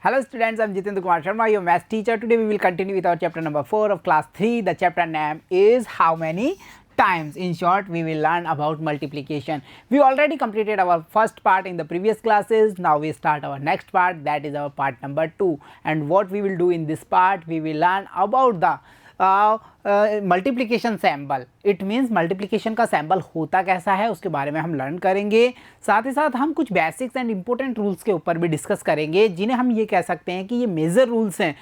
Hello students, I'm Jitendra Kumar Sharma, your math teacher. Today we will continue with our chapter number 4 of class 3. The chapter name is how many times. In short, we will learn about multiplication. We already completed our first part in the previous classes. Now we start our next part, that is our part number 2. And what we will do in this part, we will learn about the multiplication sample. It means multiplication का sample होता कैसा है उसके बारे में हम learn करेंगे. साथ ही साथ हम कुछ बेसिक्स एंड इम्पोर्टेंट रूल्स के ऊपर भी डिस्कस करेंगे जिन्हें हम ये कह सकते हैं कि ये मेजर रूल्स हैं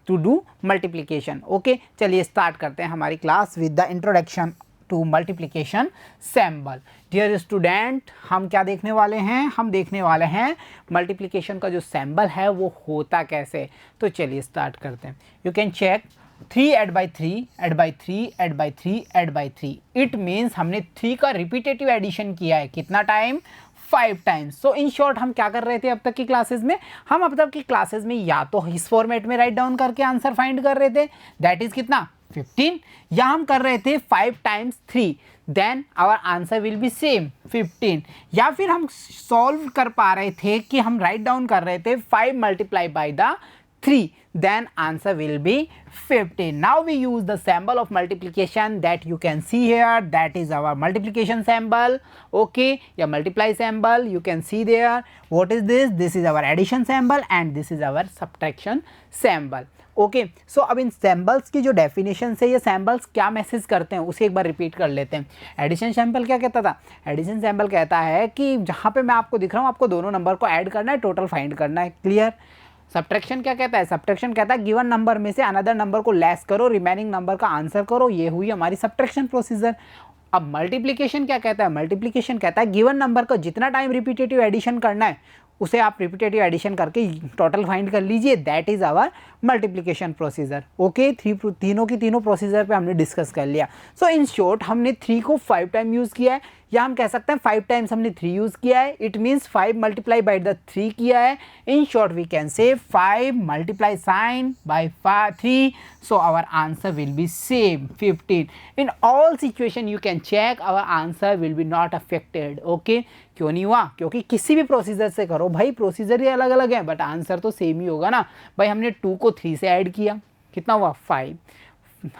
टू डू मल्टीप्लिकेशन. ओके, चलिए स्टार्ट करते हैं हमारी class with the introduction to multiplication symbol. Dear student, हम क्या देखने वाले हैं? हम देखने वाले हैं मल्टीप्लिकेशन का जो सैम्बल है वो होता कैसे. तो चलिए स्टार्ट करते हैं. You can check 3 add by 3 add by 3 add by 3 add by 3. It means हमने 3 का रिपीटेटिव एडिशन किया है. कितना time? 5 times. So in short हम क्या कर रहे थे अब तक की क्लासेस में? हम अब तक की क्लासेस में या तो इस फॉर्मेट में राइट डाउन करके आंसर फाइंड कर रहे थे, दैट इज कितना 15, या हम कर रहे थे 5 times 3, then our answer will be same 15, या फिर हम सॉल्व कर पा रहे थे कि हम राइट डाउन कर रहे थे 5 multiply by the 3, then answer will be 15. Now we use the symbol of multiplication that you can see here, that is our multiplication symbol. Okay, या multiply symbol you can see there. What is this? This is our addition symbol and this is our subtraction symbol. Okay, so अब इन symbols की जो definition से ये symbols क्या message करते हैं उसे एक बार रिपीट कर लेते हैं. एडिशन सैम्बल क्या कहता था? एडिशन सैम्बल कहता है कि जहाँ पे मैं आपको दिख रहा हूँ आपको दोनों नंबर को ऐड करना है, टोटल फाइंड करना है. क्लियर? सब्ट्रैक्शन क्या कहता है? सब्ट्रैक्शन कहता है गिवन नंबर में से अनदर नंबर को लेस करो, रिमेनिंग नंबर का आंसर करो. ये हुई हमारी सब्ट्रैक्शन प्रोसीजर. अब मल्टीप्लिकेशन क्या कहता है? मल्टीप्लिकेशन कहता है गिवन नंबर को जितना टाइम रिपीटेटिव एडिशन करना है उसे आप रिपीटेटिव एडिशन करके टोटल फाइंड कर लीजिए. That is our multiplication procedure. Okay, तीनों की तीनों प्रोसीजर पे हमने डिस्कस कर लिया. सो इन शॉर्ट हमने 3 को 5 टाइम यूज़ किया है, या हम कह सकते हैं 5 टाइम्स हमने 3 यूज़ किया है. It means 5 multiply by the 3 किया है. In short we can say 5 multiply sign by 3, so our answer will be same 15. In all situation you can check our answer will be not affected. Okay, क्यों नहीं हुआ? क्योंकि किसी भी procedure से करो भाई, प्रोसीजर ही अलग अलग है बट आंसर तो सेम ही होगा ना भाई. हमने 2 को 3 से ऐड किया, कितना हुआ 5.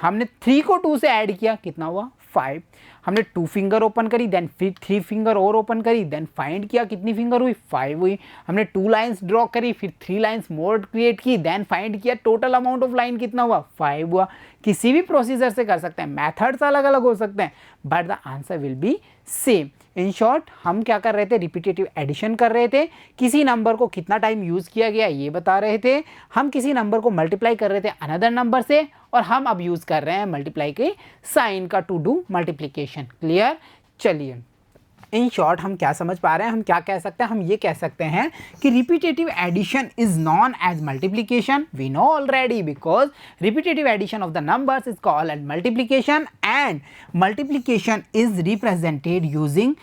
हमने 3 को 2 से ऐड किया, कितना हुआ 5. हमने 2 फिंगर ओपन करी, देन फिर 3 फिंगर और ओपन करी, देन फाइंड किया कितनी फिंगर हुई 5 हुई. हमने 2 लाइंस ड्रॉ करी, फिर 3 लाइंस मोर क्रिएट की, देन फाइंड किया टोटल अमाउंट ऑफ लाइन कितना हुआ 5 हुआ. किसी भी प्रोसीजर से कर सकते हैं, मेथड्स अलग अलग हो सकते हैं but the answer will be same. In short हम क्या कर रहे थे? रिपीटेटिव एडिशन कर रहे थे. किसी नंबर को कितना टाइम यूज़ किया गया ये बता रहे थे. हम किसी नंबर को मल्टीप्लाई कर रहे थे अनदर नंबर से, और हम अब यूज़ कर रहे हैं मल्टीप्लाई के साइन का टू डू मल्टीप्लिकेशन. क्लियर? चलिए इन शॉर्ट हम क्या समझ पा रहे हैं? हम क्या कह सकते हैं? हम ये कह सकते हैं कि repetitive addition is known as multiplication. We know already because repetitive addition of the numbers is called as multiplication, and multiplication is represented using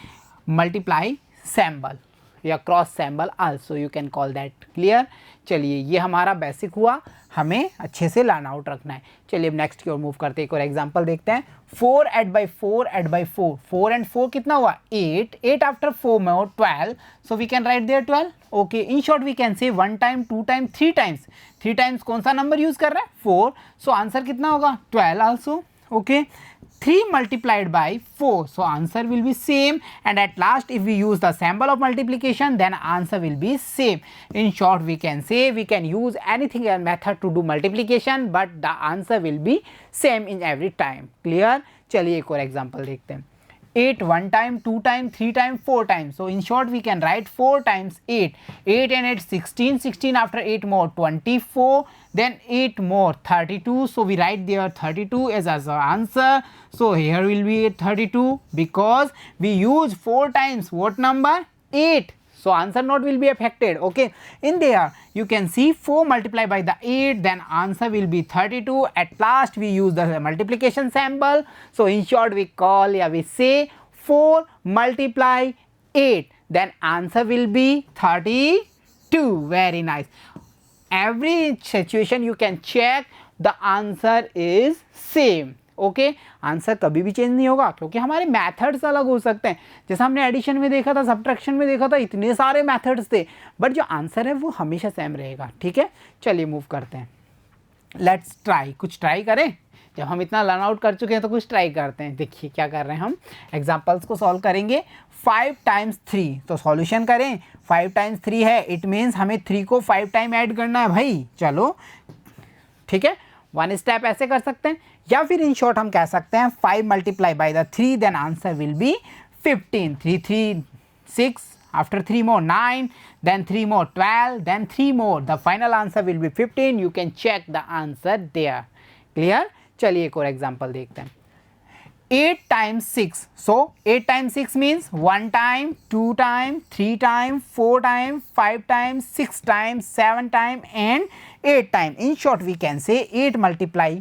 multiply symbol या cross symbol also you can call that. Clear? चलिए ये हमारा basic हुआ, हमें अच्छे से learn out रखना है. चलिए अब नेक्स्ट की ओर मूव करते हैं. एक और एग्जांपल देखते हैं. 4 add by 4 add by 4. 4 and 4 कितना हुआ 8. 8 आफ्टर 4 में 12, so we can write there 12. Okay, in short we can say 1 time 2 time 3 times. 3 times कौन सा नंबर यूज कर रहा है? 4. सो आंसर कितना होगा 12 also. Okay, 3 multiplied by 4, so answer will be same, and at last if we use the symbol of multiplication then answer will be same. In short we can say we can use anything as method to do multiplication but the answer will be same in every time. Clear? चलिए एक और example देखते हैं. 8 1 time 2 time 3 time 4 times, so in short we can write 4 times 8. 8 and 8 16, 16 after 8 more 24, then 8 more 32, so we write there 32 as our answer. So here will be 32 because we use 4 times what number 8, so answer not will be affected. Okay, in there you can see 4 multiplied by the 8, then answer will be 32. At last we use the multiplication symbol, so in short we call, yeah, we say 4 multiply 8, then answer will be 32. Very nice. Every situation you can check the answer is same. Okay, answer कभी भी change नहीं होगा क्योंकि हमारे methods अलग हो सकते हैं। जैसे हमने एडिशन में देखा था, सब्ट्रैक्शन में देखा था, इतने सारे मेथड्स थे, बट जो आंसर है वो हमेशा सेम रहेगा। ठीक है, चलिए मूव करते हैं। लेट्स ट्राई, कुछ ट्राई करें। जब हम इतना लर्न आउट कर चुके हैं तो कुछ ट्राई करते हैं। देखिए क्या कर रहे हैं, हम एग्जाम्पल्स को सॉल्व करेंगे। 5 टाइम्स 3, तो सॉल्यूशन करें। 5 टाइम्स 3 है, इट मीन्स हमें 3 को 5 टाइम ऐड करना है भाई। चलो ठीक है, वन स्टेप ऐसे कर सकते हैं, या फिर इन शॉर्ट हम कह सकते हैं 5 multiply by the 3, then answer will be 15। 3 3 6, after 3 more 9, then 3 more 12, then 3 more, the final answer will be 15. You can check the answer there. Clear? चलिए एक और एग्जाम्पल देखते हैं। 8 times 6, so 8 times 6 means 1 time, 2 time, 3 time, 4 time, 5 time, 6 time, 7 time and 8 time. In short we can say 8 multiply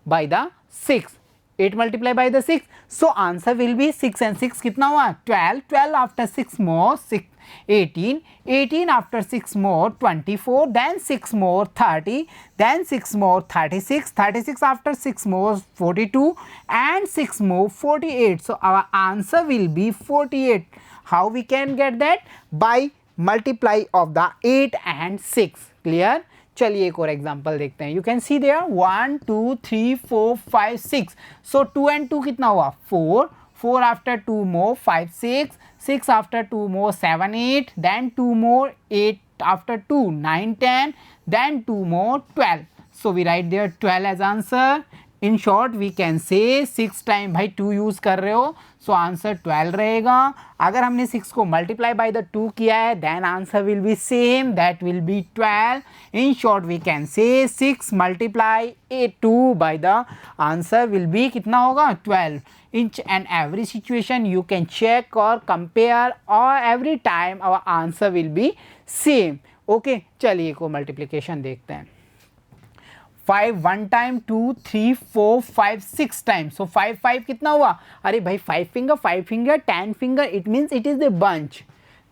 by the 6. 8 multiply by the 6, so answer will be 6 and 6 कितना हुआ 12, 12 after 6 more 6 18, 18 after 6 more 24, then 6 more 30, then 6 more 36, 36 after 6 more 42 and 6 more 48. So our answer will be 48. How we can get that? By multiply of the 8 and 6. Clear? चलिए एक और example देखते हैं। You can see there 1 2 3 4 5 6, so 2 and 2 कितना हुआ 4, 4 after 2 more 5 6, 6 after 2 more 7 8, then 2 more 8 after 2 9 10, then 2 more 12. So we write there 12 as answer. In short we can say 6 time, भाई 2 use कर रहे हो सो आंसर 12 रहेगा। अगर हमने 6 को मल्टीप्लाई बाय द 2 किया है then answer will be same, that will be 12। In short we can say 6 multiply 2 by the answer will be कितना होगा 12। Each and every situation you can check or compare, or every time our answer will be same. Okay, चलिए को multiplication देखते हैं। 5 1 time, 2 3 4 5 6 times, so 5 5 कितना हुआ, अरे भाई 5 finger 10 finger, it means it is a bunch.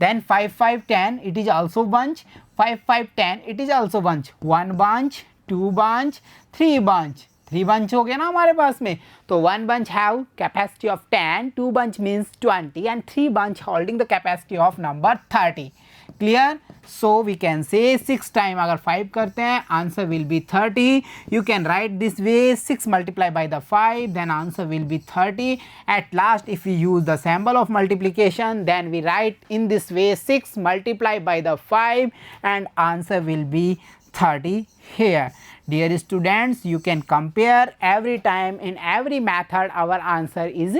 Then 5 5 10, it is also bunch. 5 5 10, it is also bunch. 1 bunch, 2 bunch, 3 bunch. 3 bunch हो गया ना हमारे पास में, तो 1 bunch have capacity of 10, 2 bunch means 20 and 3 bunch holding the capacity of number 30. Clear? So we can say 6 time, अगर 5 करते हैं answer will be 30. You can write this way, 6 multiplied by the 5, then answer will be 30. At last if we use the symbol of multiplication, then we write in this way, 6 multiplied by the 5 and answer will be 30 here. Dear students, you can compare every time in every method our answer is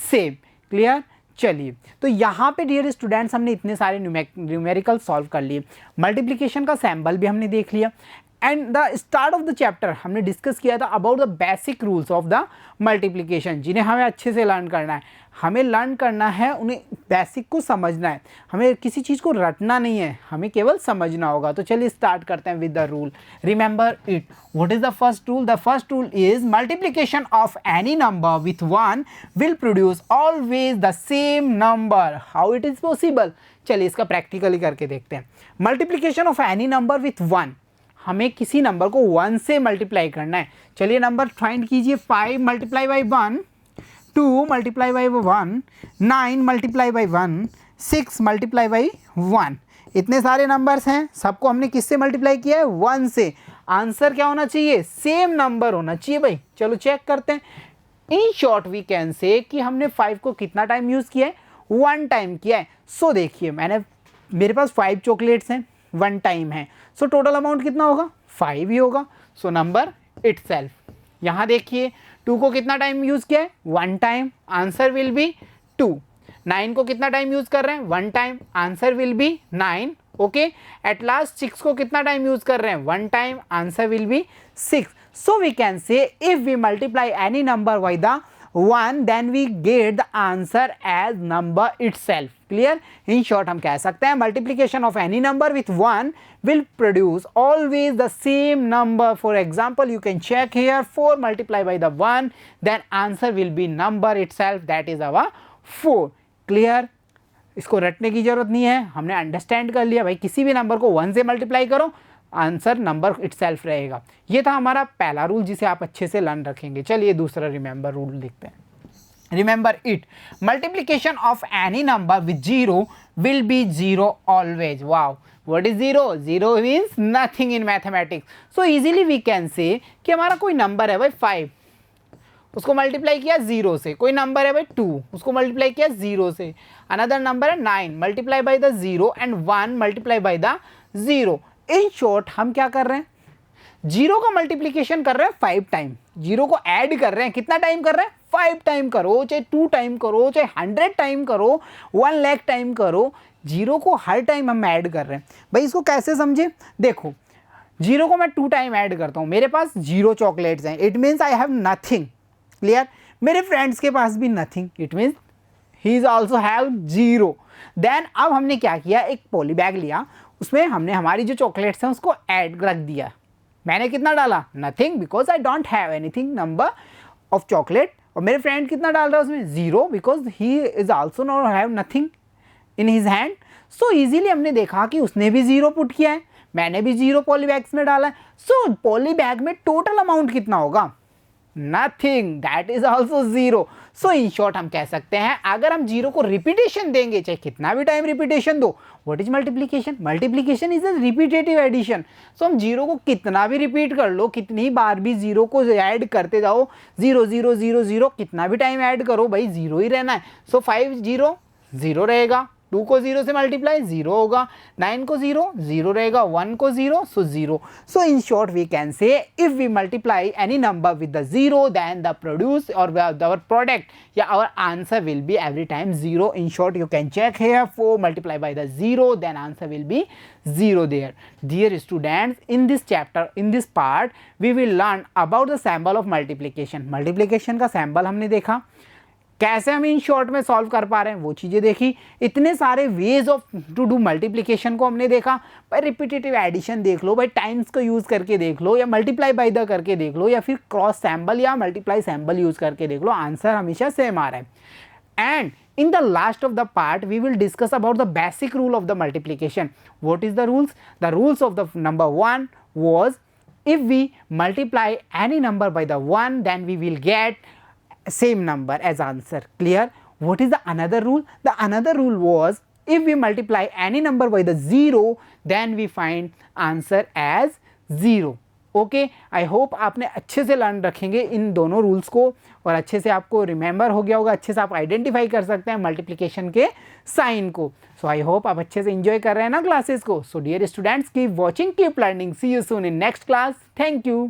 same. Clear? चलिए, तो यहाँ पे dear students हमने इतने सारे numerical solve कर लिए, multiplication का सैम्पल भी हमने देख लिया, and the start of the chapter हमने डिस्कस किया था about the basic rules of the multiplication, जिन्हें हमें अच्छे से लर्न करना है। हमें लर्न करना है, उन्हें बेसिक को समझना है, हमें किसी चीज़ को रटना नहीं है, हमें केवल समझना होगा। तो चलिए स्टार्ट करते हैं with the rule. Remember it. What is the first rule? The first rule is multiplication of any number with 1 will produce always the same number. How it is possible? चलिए इसका प्रैक्टिकली करके देखते हैं। Multiplication of any number with 1, हमें किसी number को 1 से multiply करना है। चलिए नंबर फाइंड कीजिए। 5 multiply by 1, 2 multiply by 1, 9 multiply by 1, 6 multiply by 1। इतने सारे नंबर्स हैं, सबको हमने किससे मल्टीप्लाई किया है? 1 से। आंसर क्या होना चाहिए? सेम नंबर होना चाहिए भाई। चलो चेक करते हैं। इन शॉर्ट वी कैन से कि हमने 5 को कितना टाइम यूज़ किया है? 1 टाइम किया है। सो देखिए, मेरे पास 5 चॉकलेट्स हैं, 1 टाइम है, सो टोटल अमाउंट कितना होगा? 5 ही होगा। So number itself. यहाँ देखिए 2 को कितना टाइम यूज़ किया है? 1 टाइम, आंसर विल बी 2। 9 को कितना टाइम यूज़ कर रहे हैं? 1 time, answer will be 9। Okay, at last 6 को कितना टाइम यूज़ कर रहे हैं? 1 time, answer will be 6। So we can say if we multiply any number by the 1 then we get the answer as number itself. Clear? In short हम कह सकते हैं multiplication of any number with 1 will produce always the same number. For example, you can check here 4 multiplied by the 1, then answer will be number itself, that is our 4. Clear? इसको रटने की ज़रूरत नहीं है, हमने अंडरस्टैंड कर लिया भाई। किसी भी नंबर को 1 से मल्टीप्लाई करो, आंसर नंबर इटसेल्फ रहेगा। ये था हमारा पहला रूल जिसे आप अच्छे से लर्न रखेंगे। चलिए दूसरा रिमेंबर रूल लिखते हैं। Remember it, multiplication of any number with 0 will be 0 always. Wow, what is 0? 0 means nothing in mathematics. So easily we can say कि हमारा कोई नंबर है भाई 5, उसको मल्टीप्लाई किया 0 से। कोई नंबर है भाई 2, उसको मल्टीप्लाई किया 0 से। अनदर नंबर है 9, multiply by the 0 and 1 multiply by the 0। In short हम क्या कर रहे हैं, 0 का मल्टीप्लीकेशन कर रहे हैं 5 टाइम, 0 को ऐड कर रहे हैं। कितना टाइम कर रहे हैं? 5 टाइम करो, चाहे 2 टाइम करो, चाहे 100 टाइम करो, 1 लाख टाइम करो, 0 को हर टाइम हम ऐड कर रहे हैं। भाई इसको कैसे समझे? देखो 0 को मैं 2 टाइम ऐड करता हूँ, मेरे पास 0 चॉकलेट्स हैं, it means I have nothing. Clear? मेरे फ्रेंड्स के पास भी nothing, it means he is also have 0। Then अब हमने क्या किया, एक पॉली बैग लिया, उसमें हमने हमारी जो चॉकलेट्स हैं उसको ऐड रख दिया। मैंने कितना डाला? Nothing, because I don't have anything number of chocolate. और मेरे फ्रेंड कितना डाल रहा है उसमें? 0, because he is also not have nothing in his hand. So easily हमने देखा कि उसने भी 0 पुट किया है, मैंने भी 0 पॉली बैग्स में डाला है। सो पॉली बैग में टोटल अमाउंट कितना होगा? Nothing, that is also 0। So in short हम कह सकते हैं अगर हम 0 को रिपीटेशन देंगे, चाहे कितना भी टाइम रिपीटेशन दो, what is multiplication? Multiplication is a repetitive addition. So हम 0 को कितना भी रिपीट कर लो, कितनी बार भी 0 को ऐड करते जाओ, 0 0 0 0 कितना भी टाइम ऐड करो भाई 0 ही रहना है। सो 5 0 0 रहेगा, 2 को 0 से मल्टीप्लाई 0 होगा, 9 को 0 0 रहेगा, 1 को 0 so 0। So in short we can say if we multiply any number with the 0 then the produce और आवर प्रोडक्ट या our answer will be every time 0। In short you can check here 4 multiply by the 0 then answer will be 0 there. Dear students, in this chapter, in this part we will learn about the symbol of multiplication. Multiplication का sample हमने देखा, कैसे हम in short में solve कर पा रहे हैं वो चीज़ें देखी, इतने सारे ways of to do multiplication को हमने देखा। भाई रिपीटेटिव एडिशन देख लो, भाई टाइम्स को यूज़ करके देख लो, या मल्टीप्लाई बाय द करके देख लो, या फिर क्रॉस सैम्बल या मल्टीप्लाई सैम्बल यूज़ करके देख लो, आंसर हमेशा सेम आ रहा है। And in the last of the part we will discuss about the basic rule of the multiplication. What is the rules? The rules of the number 1 was if we multiply any number by the 1 then we will get same number as answer. Clear? What is the another rule? The another rule was if we multiply any number by the 0 then we find answer as 0. Okay, I hope आपने अच्छे से learn रखेंगे इन दोनों rules को और अच्छे से आपको रिमेंबर हो गया होगा, अच्छे से आप आइडेंटिफाई कर सकते हैं मल्टीप्लिकेशन के साइन को। सो आई होप आप अच्छे से एंजॉय कर रहे हैं ना क्लासेस को। So dear students, keep watching, keep learning, see you soon in next class. Thank you.